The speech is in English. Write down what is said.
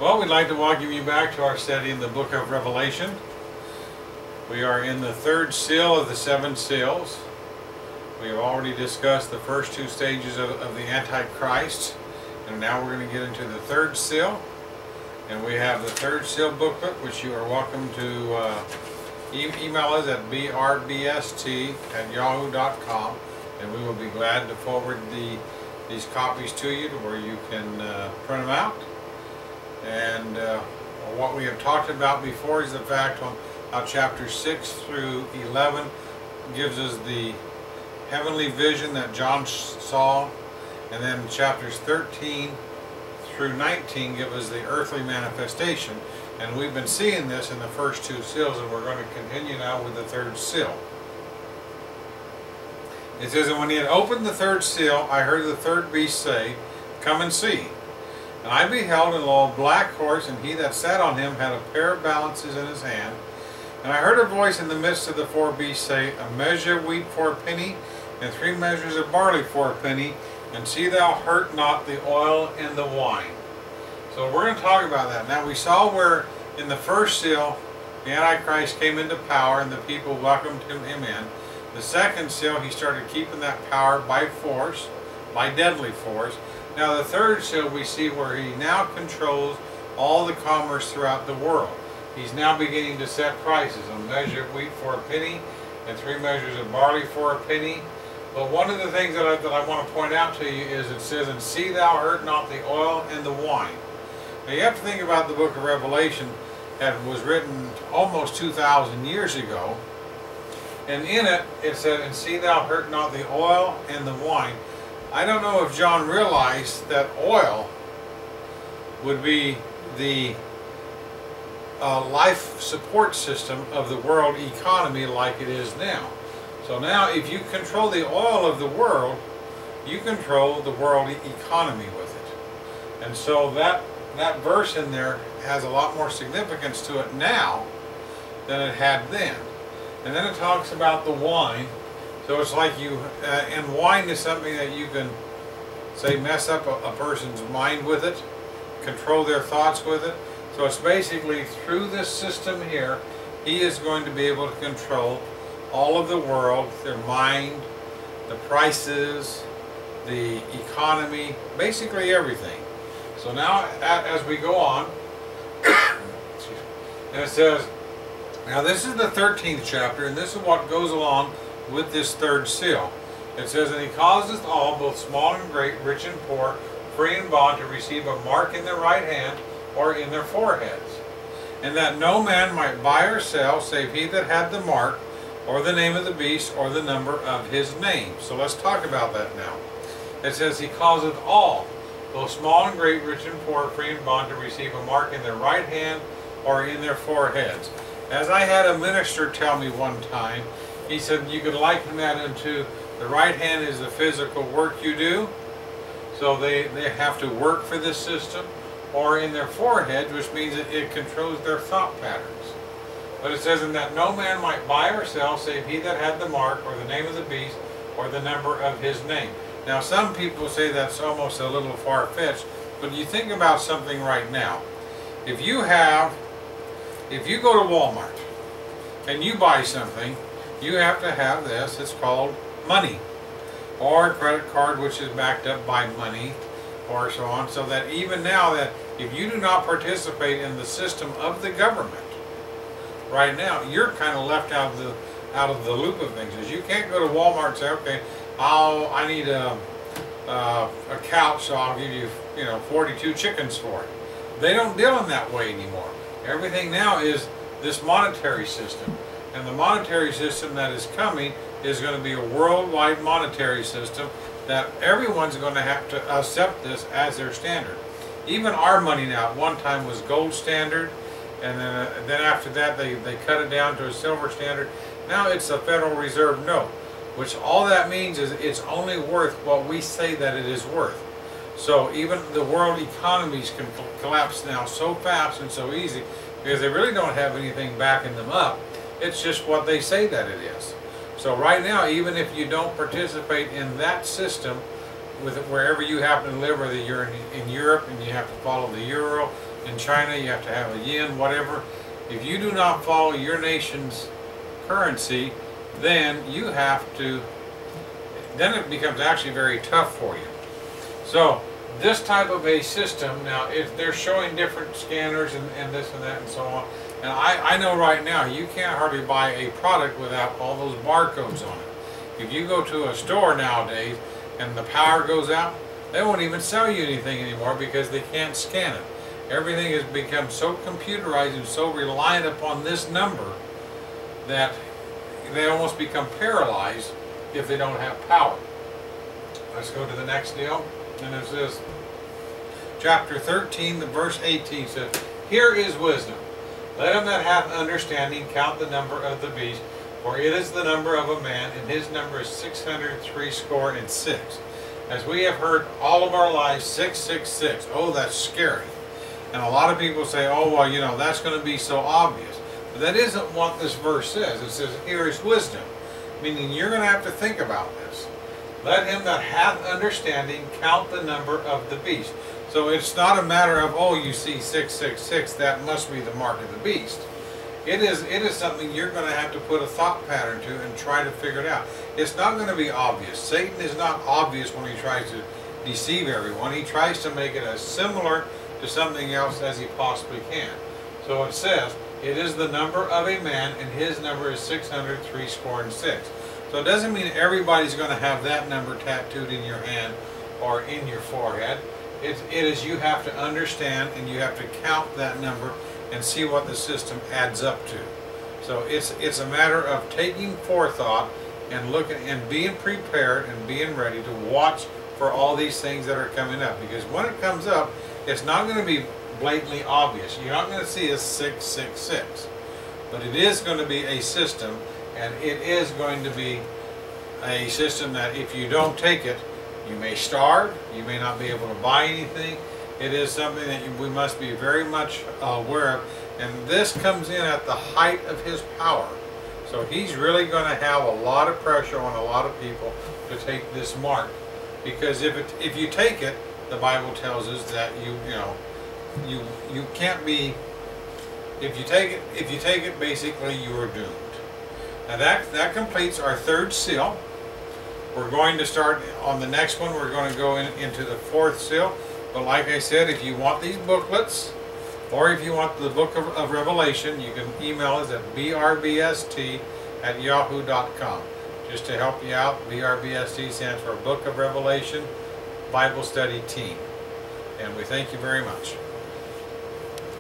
Well, we'd like to welcome you back to our study in the book of Revelation. We are in the third seal of the seven seals. We have already discussed the first two stages of the Antichrist, and now we're going to get into the third seal. And we have the third seal booklet, which you are welcome to email us at brbst@yahoo.com, and we will be glad to forward these copies to you to where you can print them out. And what we have talked about before is the fact on how chapters 6 through 11 gives us the heavenly vision that John saw, and then chapters 13 through 19 give us the earthly manifestation. And we've been seeing this in the first two seals, and we're going to continue now with the third seal. It says, "And when he had opened the third seal, I heard the third beast say, 'Come and see.' And I beheld, and lo, a black horse, and he that sat on him had a pair of balances in his hand. And I heard a voice in the midst of the four beasts say, A measure of wheat for a penny, and 3 measures of barley for a penny, and see thou hurt not the oil and the wine." So we're going to talk about that. Now we saw where in the first seal, the Antichrist came into power, and the people welcomed him in. The second seal, he started keeping that power by force, by deadly force. Now the third seal, we see where he now controls all the commerce throughout the world. He's now beginning to set prices. A measure of wheat for a penny, and 3 measures of barley for a penny. But one of the things that I want to point out to you is it says, "And see thou hurt not the oil and the wine." Now you have to think about the book of Revelation that was written almost 2,000 years ago. And in it, it said, "And see thou hurt not the oil and the wine." I don't know if John realized that oil would be the life support system of the world economy like it is now. So now if you control the oil of the world, you control the world economy with it. And so that verse in there has a lot more significance to it now than it had then. And then it talks about the wine. So it's like and wine is something that you can, say, mess up a person's mind with it, control their thoughts with it. So it's basically through this system here, he is going to be able to control all of the world, their mind, the prices, the economy, basically everything. So now as we go on, and it says, now this is the 13th chapter, and this is what goes along with this third seal. It says, "And he causeth all, both small and great, rich and poor, free and bond, to receive a mark in their right hand or in their foreheads, and that no man might buy or sell, save he that had the mark, or the name of the beast, or the number of his name." So let's talk about that now. It says, "He causeth all, both small and great, rich and poor, free and bond, to receive a mark in their right hand or in their foreheads." As I had a minister tell me one time, he said you could liken that into the right hand is the physical work you do. So they have to work for this system, or in their forehead, which means it controls their thought patterns. But it says, "In that no man might buy or sell, save he that had the mark, or the name of the beast, or the number of his name." Now some people say that's almost a little far-fetched, but you think about something right now. If you go to Walmart and you buy something, you have to have this. It's called money, or a credit card, which is backed up by money, or so on. So that even now, that if you do not participate in the system of the government right now, you're kind of left out of the loop of things. As you can't go to Walmart and say, "Okay, I need a couch, so I'll give you 42 chickens for it." They don't deal in that way anymore. Everything now is this monetary system. And the monetary system that is coming is going to be a worldwide monetary system that everyone's going to have to accept this as their standard. Even our money now at one time was gold standard, and then after that they cut it down to a silver standard. Now it's a Federal Reserve note, which all that means is it's only worth what we say that it is worth. So even the world economies can collapse now so fast and so easy because they really don't have anything backing them up. It's just what they say that it is. So right now, even if you don't participate in that system, with wherever you happen to live, whether you're in Europe and you have to follow the euro, in China, you have to have a yen, whatever. If you do not follow your nation's currency, then you have to, then it becomes actually very tough for you. So this type of a system, now if they're showing different scanners and this and that and so on, and I know right now you can't hardly buy a product without all those barcodes on it. If you go to a store nowadays and the power goes out, they won't even sell you anything anymore because they can't scan it. Everything has become so computerized and so reliant upon this number that they almost become paralyzed if they don't have power. Let's go to the next deal. And it says, chapter 13, the verse 18 says, "Here is wisdom. Let him that hath understanding count the number of the beast, for it is the number of a man, and his number is 666. As we have heard all of our lives, 666. Oh, that's scary. And a lot of people say, oh, well, you know, that's going to be so obvious. But that isn't what this verse says. It says, here is wisdom. Meaning you're going to have to think about this. Let him that hath understanding count the number of the beast. So it's not a matter of, oh, you see 666, that must be the mark of the beast. It is something you're going to have to put a thought pattern to and try to figure it out. It's not going to be obvious. Satan is not obvious when he tries to deceive everyone. He tries to make it as similar to something else as he possibly can. So it says, it is the number of a man, and his number is 666. So it doesn't mean everybody's going to have that number tattooed in your hand or in your forehead. It is you have to understand and you have to count that number and see what the system adds up to. So it's a matter of taking forethought and looking and being prepared and being ready to watch for all these things that are coming up. Because when it comes up, it's not going to be blatantly obvious. You're not going to see a 666. But it is going to be a system, and it is going to be a system that if you don't take it, you may starve, you may not be able to buy anything. It is something that we must be very much aware of. And this comes in at the height of his power. So he's really going to have a lot of pressure on a lot of people to take this mark. Because if you take it, the Bible tells us that you can't be, if you take it basically you are doomed. Now that completes our third seal. We're going to start on the next one. We're going to go into the fourth seal. But like I said, if you want these booklets, or if you want the book of Revelation, you can email us at brbst@yahoo.com. Just to help you out, BRBST stands for Book of Revelation Bible Study Team. And we thank you very much.